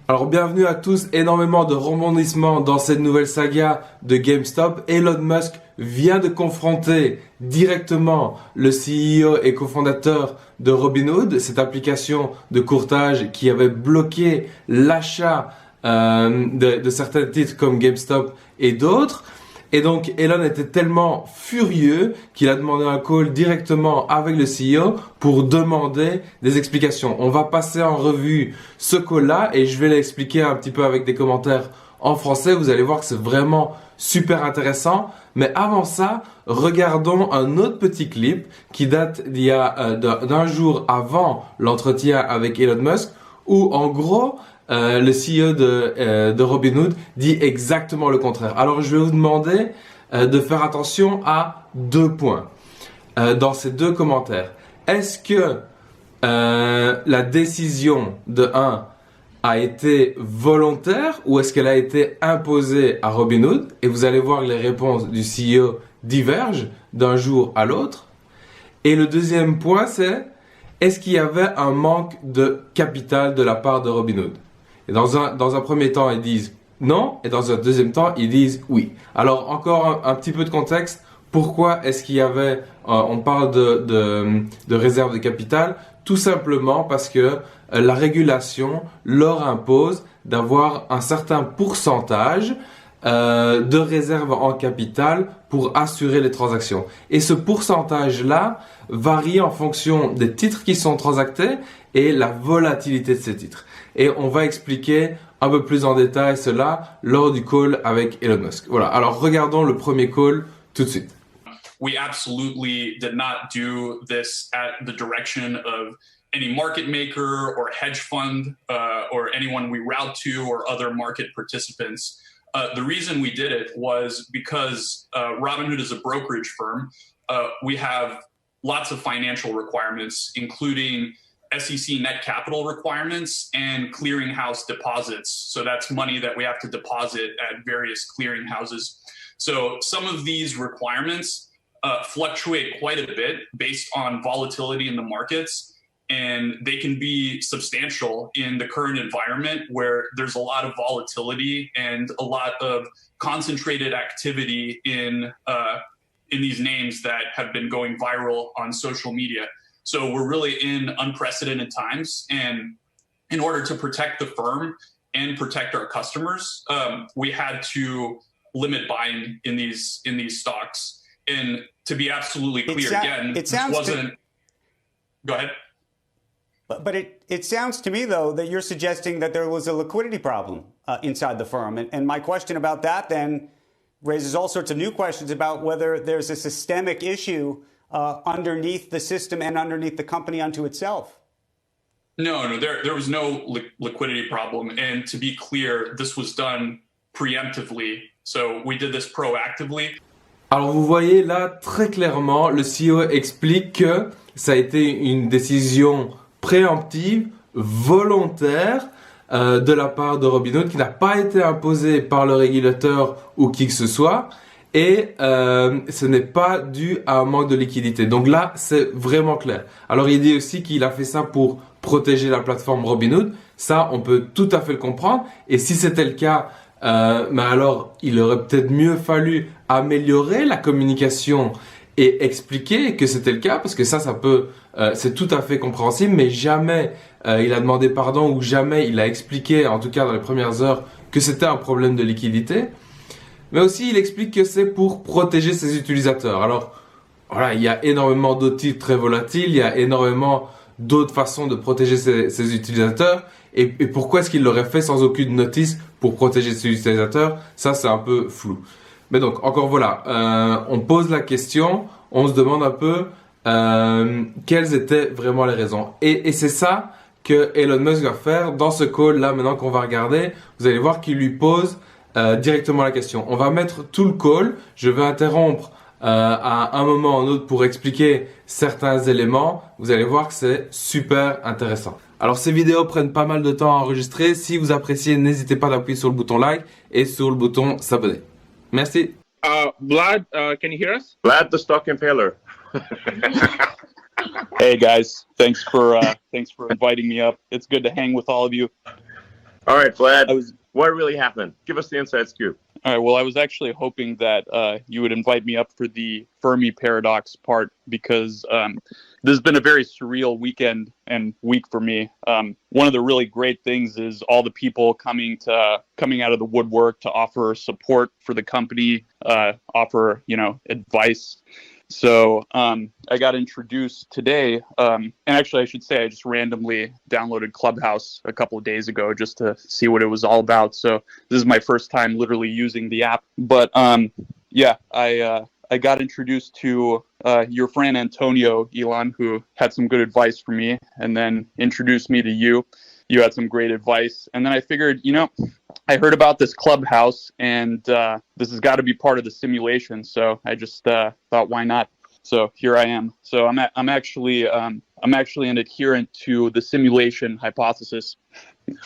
Alors bienvenue à tous, énormément de rebondissements dans cette nouvelle saga de GameStop. Elon Musk vient de confronter directement le CEO et cofondateur de Robinhood, cette application de courtage qui avait bloqué l'achat de certains titres comme GameStop et d'autres. Et donc Elon était tellement furieux qu'il a demandé un call directement avec le CEO pour demander des explications. On va passer en revue ce call-là et je vais l'expliquer un petit peu avec des commentaires en français. Vous allez voir que c'est vraiment super intéressant. Mais avant ça, regardons un autre petit clip qui date d'un jour avant l'entretien avec Elon Musk où en gros le CEO de Robinhood dit exactement le contraire. Alors je vais vous demander de faire attention à deux points dans ces deux commentaires. Est-ce que la décision de 1 a été volontaire ou est-ce qu'elle a été imposée à Robinhood? Et vous allez voir que les réponses du CEO divergent d'un jour à l'autre. Et le deuxième point, c'est est-ce qu'il y avait un manque de capital de la part de Robinhood? Et dans un premier temps, ils disent non, et dans un deuxième temps, ils disent oui. Alors, encore un petit peu de contexte. Pourquoi est-ce qu'il y avait, on parle de réserve de capital? Tout simplement parce que la régulation leur impose d'avoir un certain pourcentage de réserve en capital pour assurer les transactions. Et ce pourcentage-là varie en fonction des titres qui sont transactés et la volatilité de ces titres. Et on va expliquer un peu plus en détail cela lors du call avec Elon Musk. Voilà, alors regardons le premier call tout de suite. We absolutely did not do this at the direction of any market maker or hedge fund or anyone we route to or other market participants. The reason we did it was because Robinhood is a brokerage firm. We have lots of financial requirements, including SEC net capital requirements and clearinghouse deposits. So that's money that we have to deposit at various clearinghouses. So some of these requirements fluctuate quite a bit based on volatility in the markets, and they can be substantial in the current environment where there's a lot of volatility and a lot of concentrated activity in these names that have been going viral on social media. So we're really in unprecedented times, and in order to protect the firm and protect our customers, we had to limit buying in these stocks. And to be absolutely clear, Go ahead. But it sounds to me, though, that you're suggesting that there was a liquidity problem inside the firm. And my question about that then raises all sorts of new questions about whether there's a systemic issue underneath the system and underneath the company unto itself. No, there was no liquidity problem. And to be clear, this was done preemptively. So we did this proactively. Alors vous voyez là très clairement, le CEO explique que ça a été une décision préemptive, volontaire de la part de Robinhood qui n'a pas été imposée par le régulateur ou qui que ce soit. Et ce n'est pas dû à un manque de liquidité. Donc là, c'est vraiment clair. Alors il dit aussi qu'il a fait ça pour protéger la plateforme Robinhood. Ça, on peut tout à fait le comprendre. Et si c'était le cas, mais alors il aurait peut-être mieux fallu améliorer la communication et expliquer que c'était le cas, parce que ça peut, c'est tout à fait compréhensible. Mais jamais il a demandé pardon ou jamais il a expliqué, en tout cas dans les premières heures, que c'était un problème de liquidité. Mais aussi, il explique que c'est pour protéger ses utilisateurs. Alors, voilà, il y a énormément d'autres titres très volatiles, il y a énormément d'autres façons de protéger ses utilisateurs. Et pourquoi est-ce qu'il l'aurait fait sans aucune notice pour protéger ses utilisateurs? Ça, c'est un peu flou. Mais donc, encore voilà, on pose la question, on se demande un peu quelles étaient vraiment les raisons. Et c'est ça que Elon Musk va faire dans ce call-là, maintenant qu'on va regarder. Vous allez voir qu'il lui pose directement la question. On va mettre tout le call. Je vais interrompre à un moment ou un autre pour expliquer certains éléments. Vous allez voir que c'est super intéressant. Alors ces vidéos prennent pas mal de temps à enregistrer. Si vous appréciez, n'hésitez pas d'appuyer sur le bouton like et sur le bouton s'abonner. Merci. Vlad, can you hear us? Vlad the Stock Impaler. Hey guys, thanks for inviting me up. It's good to hang with all of you. All right, Vlad, I was what really happened? Give us the inside scoop. all right. Well, I was actually hoping that you would invite me up for the Fermi paradox part because this has been a very surreal weekend and week for me. One of the really great things is all the people coming out of the woodwork to offer support for the company, offer advice. So I got introduced today, and actually I should say I just randomly downloaded Clubhouse a couple of days ago just to see what it was all about. So this is my first time literally using the app. But yeah, I got introduced to your friend Antonio, Elon, who had some good advice for me, and then introduced me to you. You had some great advice. And then I figured, I heard about this Clubhouse, and this has got to be part of the simulation. So I just thought, why not? So here I am. So I'm actually an adherent to the simulation hypothesis.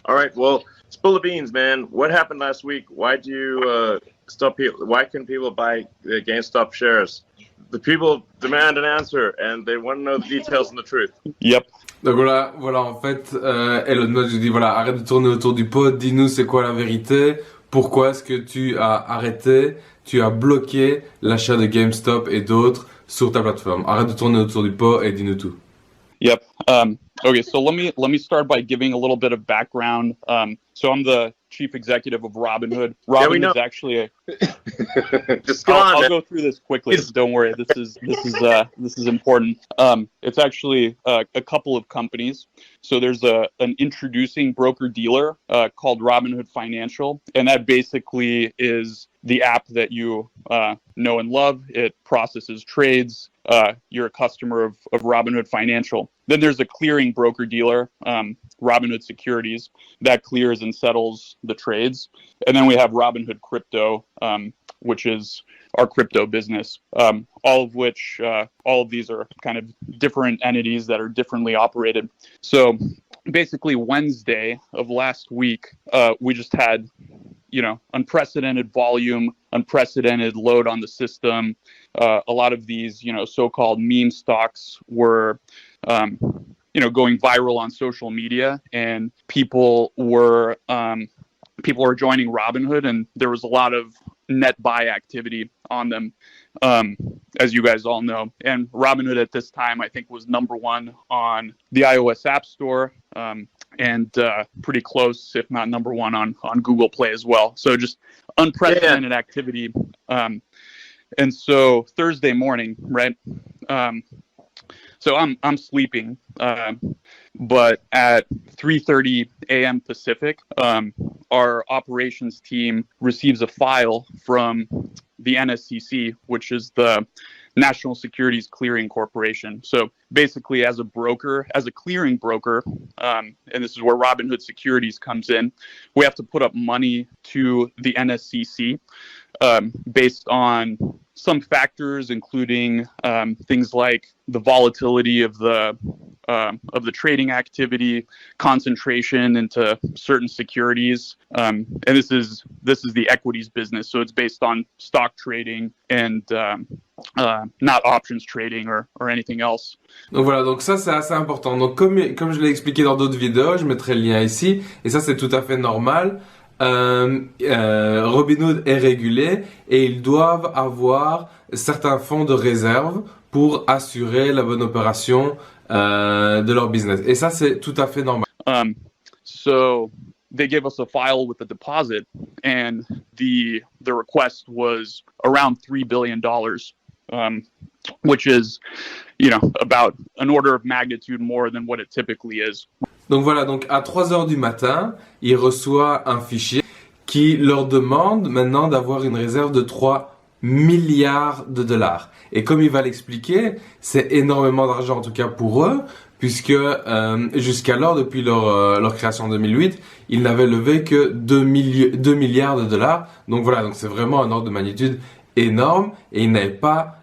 All right, well, spill the beans, man. What happened last week? Why'd you stop people? Why couldn't people buy GameStop shares? The people demand an answer, and they want to know the details and the truth. Yep. Donc voilà, en fait, Elon Musk dit voilà, arrête de tourner autour du pot, dis-nous c'est quoi la vérité, pourquoi est-ce que tu as bloqué l'achat de GameStop et d'autres sur ta plateforme. Arrête de tourner autour du pot et dis-nous tout. Yep. Okay, so let me start by giving a little bit of background. So I'm the chief executive of Robinhood. Robinhood is actually Just go on. I'll go through this quickly. Don't worry. This is important. It's actually a couple of companies. So there's an introducing broker dealer called Robinhood Financial, and that basically is the app that you know and love. It processes trades. You're a customer of Robinhood Financial. Then there's a clearing broker dealer, Robinhood Securities, that clears and settles the trades. And then we have Robinhood Crypto, which is our crypto business, all of these are kind of different entities that are differently operated. So basically Wednesday of last week, we just had unprecedented volume, unprecedented load on the system. A lot of these, so-called meme stocks were, going viral on social media, and people were joining Robinhood, and there was a lot of net buy activity on them, as you guys all know. And Robinhood at this time, I think, was number one on the iOS App Store, and pretty close, if not number one, on Google Play as well. So just unprecedented activity. And so Thursday morning, right? So I'm sleeping, but at 3:30 a.m. Pacific, our operations team receives a file from the NSCC, which is the National Securities Clearing Corporation. So basically, as a clearing broker, and this is where Robinhood Securities comes in, we have to put up money to the NSCC based on some factors, including things like the volatility of the trading activity, concentration into certain securities, and this is the equities business. So it's based on stock trading and not options trading or anything else. Donc voilà, donc ça c'est assez important. Donc comme je l'ai expliqué dans d'autres vidéos, je mettrai le lien ici, et ça c'est tout à fait normal. Robinhood est régulé et ils doivent avoir certains fonds de réserve pour assurer la bonne opération de leur business. Et ça, c'est tout à fait normal. So they gave us a file with a deposit, and the request was around $3 billion, which is, about an order of magnitude more than what it typically is. Donc voilà, donc à 3h du matin, il reçoit un fichier qui leur demande maintenant d'avoir une réserve de 3 milliards de dollars. Et comme il va l'expliquer, c'est énormément d'argent, en tout cas pour eux, puisque jusqu'alors, depuis leur création en 2008, ils n'avaient levé que 2 milliards de dollars. Donc voilà, donc c'est vraiment un ordre de magnitude énorme, et ils n'avaient pas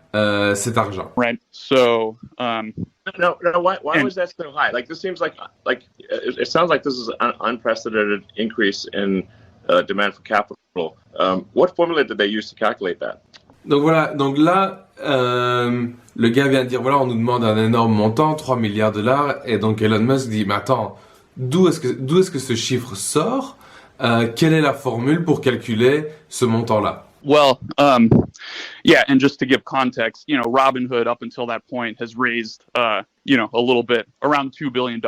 cet argent. Right. So, No. Why was that so high? Like, this seems like it sounds like this is an unprecedented increase in demand for capital. What formula did they use to calculate that? Donc voilà, donc là, le gars vient de dire, voilà, on nous demande un énorme montant, 3 milliards de dollars, et donc Elon Musk dit, mais attends, d'où est-ce que ce chiffre sort? quelle est la formule pour calculer ce montant-là? Well, yeah, and just to give context, Robinhood up until that point has raised, a little bit, around $2 billion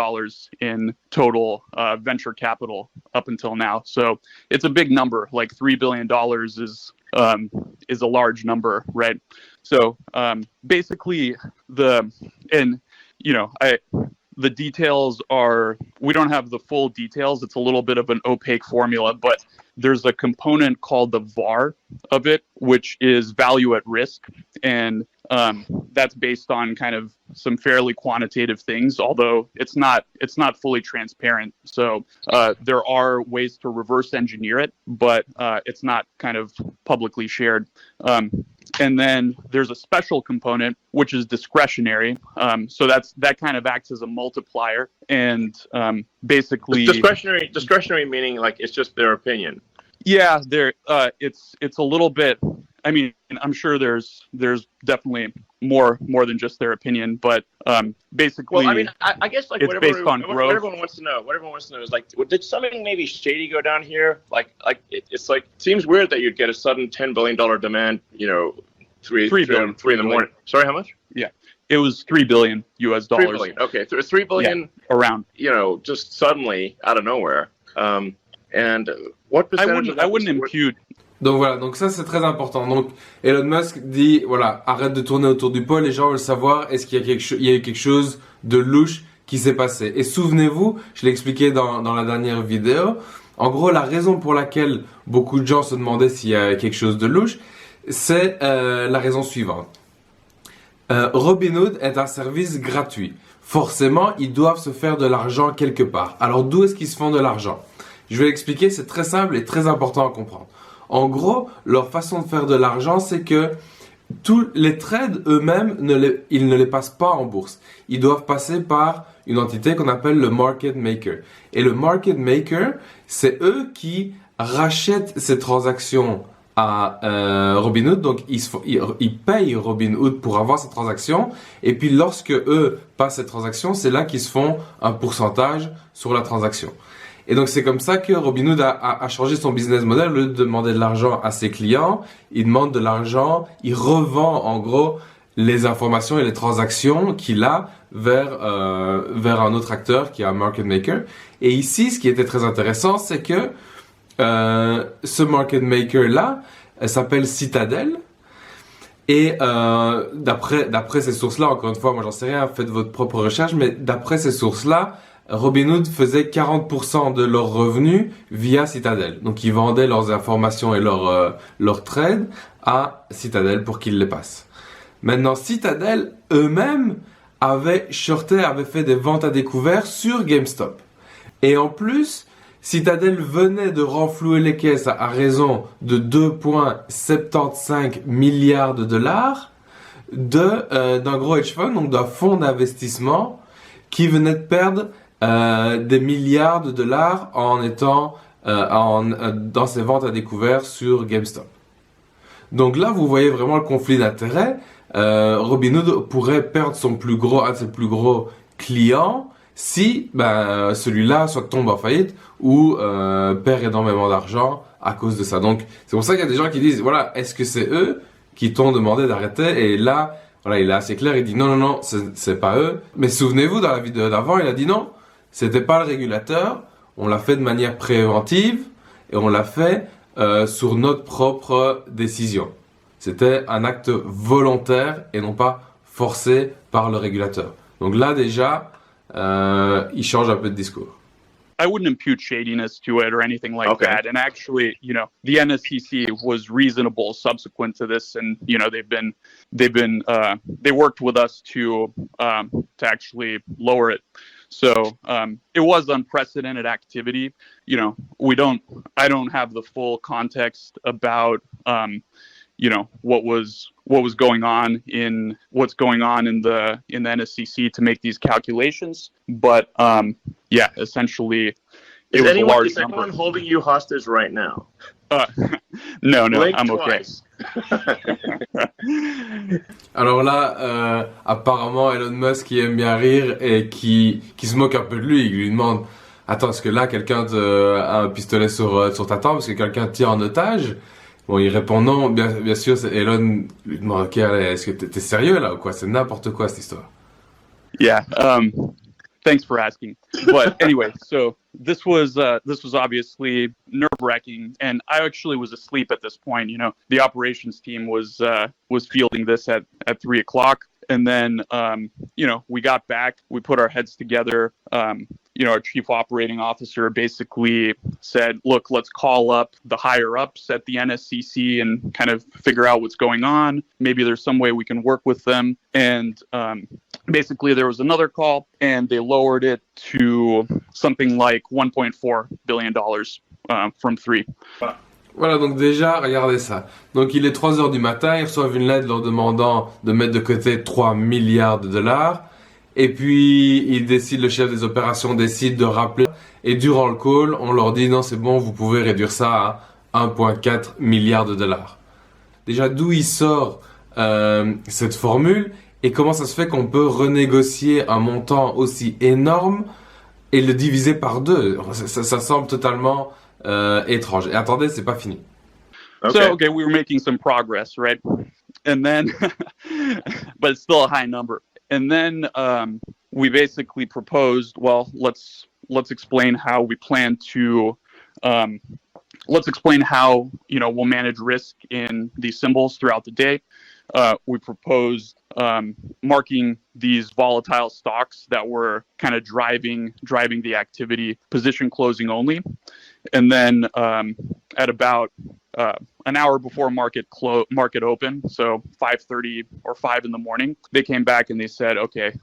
in total venture capital up until now. So it's a big number. Like $3 billion is a large number, right? So basically, the details are, we don't have the full details. It's a little bit of an opaque formula, but there's a component called the VAR of it, which is value at risk. And that's based on kind of some fairly quantitative things, although it's not fully transparent. So there are ways to reverse engineer it, but it's not kind of publicly shared. And then there's a special component, which is discretionary. So that kind of acts as a multiplier. And basically, discretionary meaning like it's just their opinion. Yeah, it's a little bit. I mean, I'm sure there's definitely more than just their opinion, but basically, well, I mean, I guess like it's based on growth. What everyone wants to know is like, did something maybe shady go down here? It's like seems weird that you'd get a sudden $10 billion demand. Three in the morning. Sorry, how much? Yeah, it was $3 billion US. $3 billion. Okay, $3 billion. Yeah, around. Just suddenly out of nowhere. And what percentage? I wouldn't impute. Donc voilà, donc ça c'est très important. Donc Elon Musk dit voilà, arrête de tourner autour du pot, les gens veulent savoir est-ce qu'il y a eu quelque chose de louche qui s'est passé. Et souvenez-vous, je l'ai expliqué dans la dernière vidéo, en gros la raison pour laquelle beaucoup de gens se demandaient s'il y a quelque chose de louche, c'est la raison suivante. Robinhood est un service gratuit. Forcément, ils doivent se faire de l'argent quelque part. Alors d'où est-ce qu'ils se font de l'argent? Je vais l'expliquer, c'est très simple et très important à comprendre. En gros, leur façon de faire de l'argent, c'est que tous les trades eux-mêmes, ils ne les passent pas en bourse. Ils doivent passer par une entité qu'on appelle le market maker. Et le market maker, c'est eux qui rachètent ces transactions à Robinhood. Donc, ils payent Robinhood pour avoir ces transactions. Et puis, lorsque eux passent ces transactions, c'est là qu'ils se font un pourcentage sur la transaction. Et donc, c'est comme ça que Robinhood a changé son business model. Au lieu de demander de l'argent à ses clients, il demande de l'argent, il revend en gros les informations et les transactions qu'il a vers un autre acteur qui est un market maker. Et ici, ce qui était très intéressant, c'est que ce market maker-là s'appelle Citadel. Et d'après ces sources-là, encore une fois, moi j'en sais rien, faites votre propre recherche, mais d'après ces sources-là, Robinhood faisait 40% de leurs revenus via Citadel. Donc ils vendaient leurs informations et leurs trades à Citadel pour qu'ils les passent. Maintenant, Citadel eux-mêmes avaient fait des ventes à découvert sur GameStop. Et en plus, Citadel venait de renflouer les caisses à raison de 2,75 milliards de dollars d'un gros hedge fund, donc d'un fonds d'investissement qui venait de perdre des milliards de dollars en étant dans ses ventes à découvert sur GameStop. Donc là, vous voyez vraiment le conflit d'intérêts. Robinhood pourrait perdre un de ses plus gros clients si celui-là soit tombe en faillite ou perd énormément d'argent à cause de ça. Donc c'est pour ça qu'il y a des gens qui disent voilà, est-ce que c'est eux qui t'ont demandé d'arrêter? Et là, voilà, il est assez clair, il dit non, c'est pas eux. Mais souvenez-vous, dans la vidéo d'avant, il a dit non, c'était pas le régulateur, on l'a fait de manière préventive et on l'a fait sur notre propre décision. C'était un acte volontaire et non pas forcé par le régulateur. Donc là déjà, il change un peu de discours. I wouldn't impute shadiness to it or anything like that. And actually, the NSCC was reasonable subsequent to this, and they worked with us to actually lower it. So it was unprecedented activity. I don't have the full context about what was going on in the NSCC to make these calculations, but essentially it was a large number. Is anyone holding you hostage right now? No, Blink I'm twice. Okay. Alors là, apparemment Elon Musk qui aime bien rire et qui se moque un peu de lui, il lui demande attends, est-ce que là, quelqu'un a un pistolet sur ta tempe? Est-ce que quelqu'un te tient en otage? Bon, il répond non. Bien sûr, Elon lui demande, ok, allez, est-ce que t'es sérieux là ou quoi? C'est n'importe quoi cette histoire. Yeah. Thanks for asking. But anyway, so this was obviously nerve-wracking, and I actually was asleep at this point. You know, the operations team was fielding this at 3:00, and then you know, we got back, we put our heads together. You know, our chief operating officer basically said, "Look, let's call up the higher ups at the NSCC and kind of figure out what's going on. Maybe there's some way we can work with them." And basically, there was another call, and they lowered it to something like $1.4 billion from 3. Voilà, donc déjà, regardez ça. Donc il est 3 heures du matin, ils reçoivent une lettre leur demandant de mettre de côté 3 milliards de dollars. Et puis, le chef des opérations décide de rappeler. Et durant le call, on leur dit, non, c'est bon, vous pouvez réduire ça à 1,4 milliard de dollars. Déjà, d'où il sort cette formule et comment ça se fait qu'on peut renégocier un montant aussi énorme et le diviser par 2? Ça semble totalement étrange. Et attendez, c'est pas fini. Okay. So, we were making some progress, right? And then, but it's still a high number. And then we basically proposed, well, let's explain how we plan to, let's explain how, you know, we'll manage risk in these symbols throughout the day. We proposed marking these volatile stocks that were kind of driving the activity, position closing only. And then at about an hour before market open, so 5:30 or 5 in the morning, they came back and they said, okay,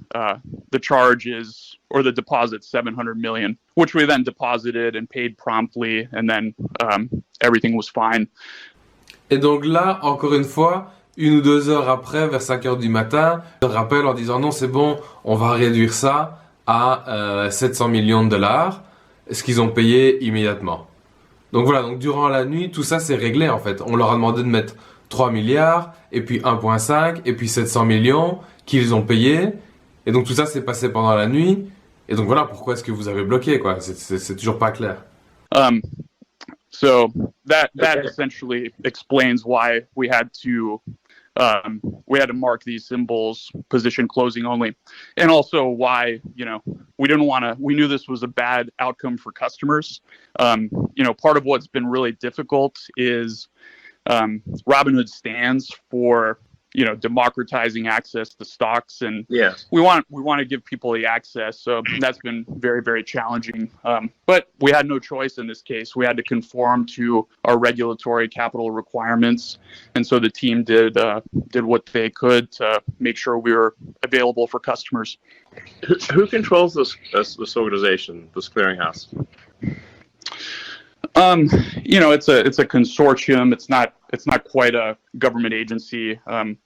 the charge is, or the deposit, $700 million, which we then deposited and paid promptly, and then everything was fine. Et donc là, encore une fois, 1 ou 2 heures après, vers 5 heures du matin, je rappelle en disant non, c'est bon, on va réduire ça à 700 millions de dollars, ce qu'ils ont payé immédiatement. Donc voilà, donc durant la nuit, tout ça c'est réglé en fait. On leur a demandé de mettre 3 milliards, et puis 1,5, et puis 700 millions qu'ils ont payés. Et donc tout ça s'est passé pendant la nuit. Et donc voilà, pourquoi est-ce que vous avez bloqué, quoi? C'est toujours pas clair. So that essentially explains why we had to mark these symbols position closing only, and also why, you know, we knew this was a bad outcome for customers. You know, part of what's been really difficult is Robinhood stands for, you know, democratizing access to stocks, and we want to give people the access. So that's been very, very challenging. But we had no choice in this case. We had to conform to our regulatory capital requirements, and so the team did what they could to make sure we were available for customers. Who controls this organization, this clearinghouse? You know, it's a consortium. It's not quite a government agency.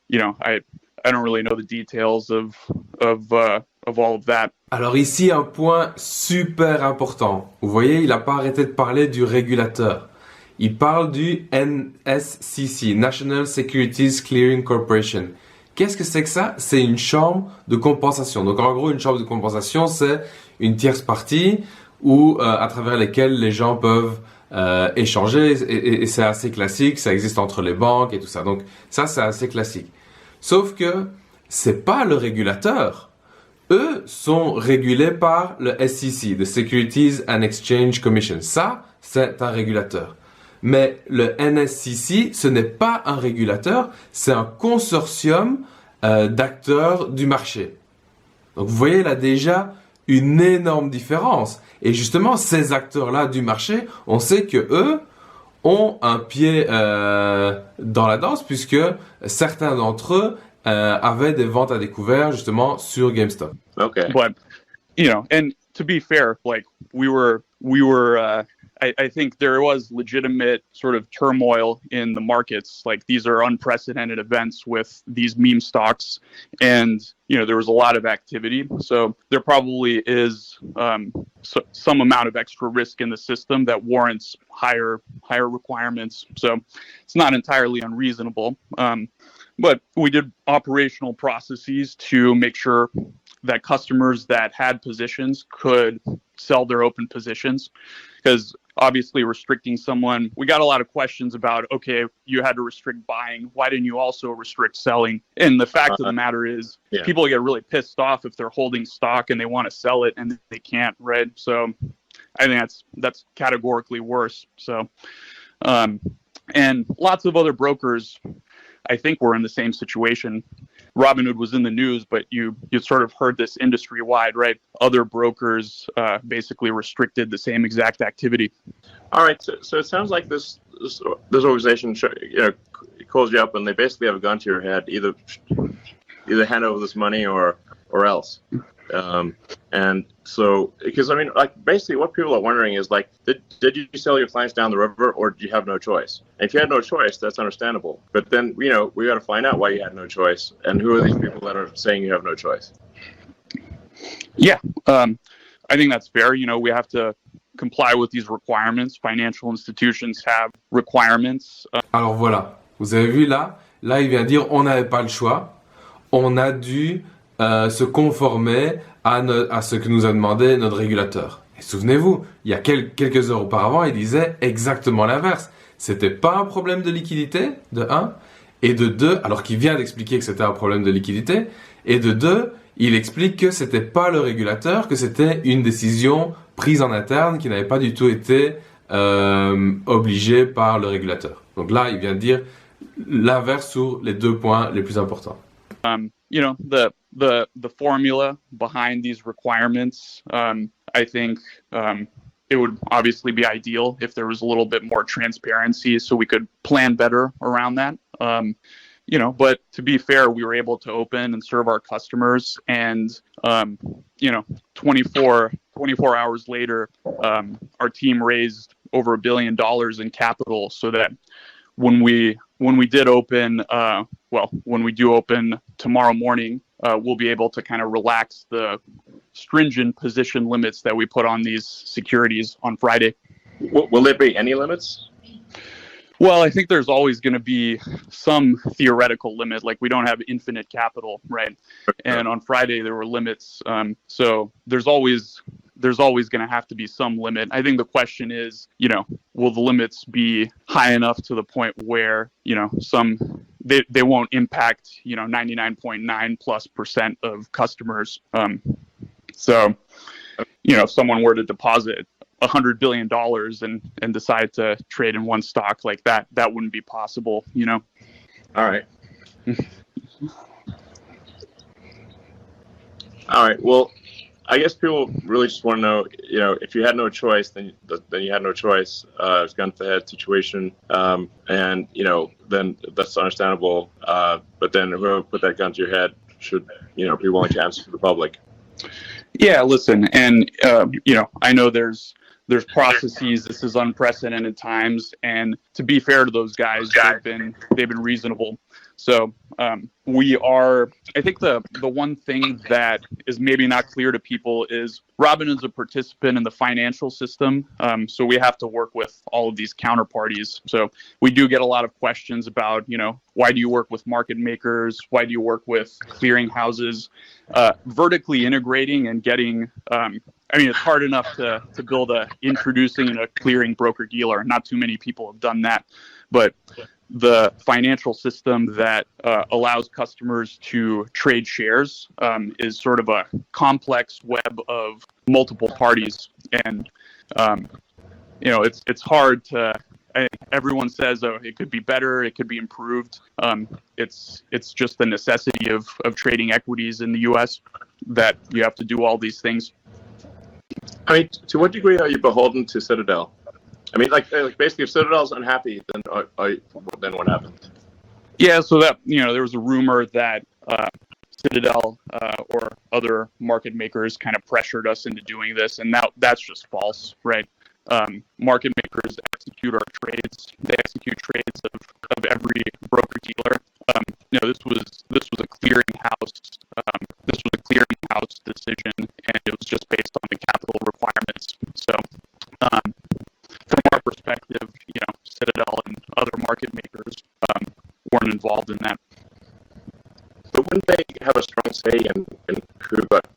You know, I don't really know the details of all of that. Alors ici, un point super important. Vous voyez, il n'a pas arrêté de parler du régulateur. Il parle du NSCC, National Securities Clearing Corporation. Qu'est-ce que c'est que ça? C'est une chambre de compensation. Donc en gros, une chambre de compensation, c'est une tierce partie où à travers lesquelles les gens peuvent échanger, et c'est assez classique, ça existe entre les banques et tout ça. Donc ça, c'est assez classique. Sauf que c'est pas le régulateur. Eux sont régulés par le SEC, the Securities and Exchange Commission. Ça, c'est un régulateur. Mais le NSCC, ce n'est pas un régulateur, c'est un consortium d'acteurs du marché. Donc vous voyez là déjà une énorme différence. Et justement, ces acteurs-là du marché, on sait que eux ont un pied dans la danse, puisque certains d'entre eux avaient des ventes à découvert justement sur GameStop. Okay. But, you know, and to be fair, like we were I think there was legitimate sort of turmoil in the markets. Like these are unprecedented events with these meme stocks, and you know there was a lot of activity. So there probably is some amount of extra risk in the system that warrants higher requirements. So it's not entirely unreasonable. But we did operational processes to make sure that customers that had positions could sell their open positions, because obviously restricting someone, we got a lot of questions about, okay, you had to restrict buying, why didn't you also restrict selling? And the fact of the matter is, people get really pissed off if they're holding stock and they want to sell it and they can't, right? So I think that's categorically worse. So and lots of other brokers, I think, were in the same situation. Robinhood was in the news, but you sort of heard this industry wide, right? Other brokers basically restricted the same exact activity. All right, so it sounds like this organization, calls you up and they basically have a gun to your head, either hand over this money or else. And so, because I mean, like, basically what people are wondering is, like, did you sell your clients down the river, or did you have no choice? And if you had no choice, that's understandable. But then, we got to find out why you had no choice, and who are these people that are saying you have no choice? Yeah, I think that's fair. We have to comply with these requirements. Financial institutions have requirements. Alors voilà, vous avez vu là, il vient dire on n'avait pas le choix, on a dû se conformer à ce que nous a demandé notre régulateur. Et souvenez-vous, il y a quelques heures auparavant, il disait exactement l'inverse. C'était pas un problème de liquidité, de 1, et de 2, alors qu'il vient d'expliquer que c'était un problème de liquidité, et de 2, il explique que c'était pas le régulateur, que c'était une décision prise en interne qui n'avait pas du tout été obligée par le régulateur. Donc là, il vient de dire l'inverse sur les 2 points les plus importants. The formula behind these requirements, I think it would obviously be ideal if there was a little bit more transparency so we could plan better around that. But to be fair, we were able to open and serve our customers, and 24 hours later, our team raised over $1 billion in capital, so that when we did open, when we do open tomorrow morning, we'll be able to kind of relax the stringent position limits that we put on these securities on Friday. Will there be any limits? Well, I think there's always going to be some theoretical limit. Like, we don't have infinite capital, right? And on Friday there were limits. So there's always going to have to be some limit. I think the question is, will the limits be high enough to the point where, they won't impact, 99.9+% of customers. So, if someone were to deposit $100 billion and decide to trade in one stock like that, that wouldn't be possible, All right. All right. Well, I guess people really just want to know, if you had no choice, then you had no choice. It's gun to the head situation, and then that's understandable. But then whoever put that gun to your head should, be willing to answer to the public. Yeah, listen, and I know there's processes. This is unprecedented times, and to be fair to those guys, they've been reasonable. So I think the one thing that is maybe not clear to people is Robinhood's a participant in the financial system. So we have to work with all of these counterparties. So we do get a lot of questions about, why do you work with market makers? Why do you work with clearing houses? Vertically integrating and getting, it's hard enough to build introducing a clearing broker dealer. Not too many people have done that, but the financial system that allows customers to trade shares is sort of a complex web of multiple parties, and it's hard to. Everyone says, oh, it could be better, it could be improved. It's just the necessity of trading equities in the U.S. that you have to do all these things. To what degree are you beholden to Citadel? Like basically, if Citadel's unhappy, then what happens? Yeah, so that there was a rumor that Citadel or other market makers kind of pressured us into doing this, and that's just false, right? Market makers execute our trades; they execute trades of every broker dealer. This was a clearinghouse. This was a clearinghouse decision, and it was just based on the capital requirements. So. From our perspective, Citadel and other market makers weren't involved in that. But wouldn't they have a strong say in who got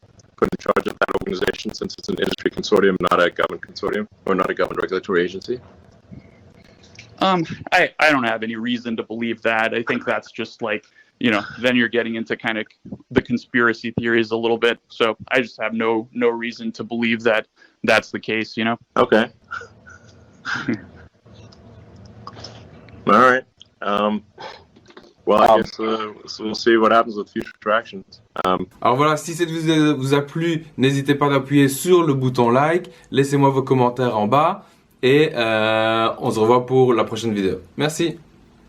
consortium, not a government consortium, or not a government regulatory agency? I don't have any reason to believe that. I think that's just like, then you're getting into kind of the conspiracy theories a little bit. So I just have no reason to believe that that's the case, Okay. All right. Well, I guess we'll see what happens with future attractions. Alors voilà, si cette vidéo vous a plu, n'hésitez pas d'appuyer sur le bouton like, laissez-moi vos commentaires en bas et on se revoit pour la prochaine vidéo. Merci.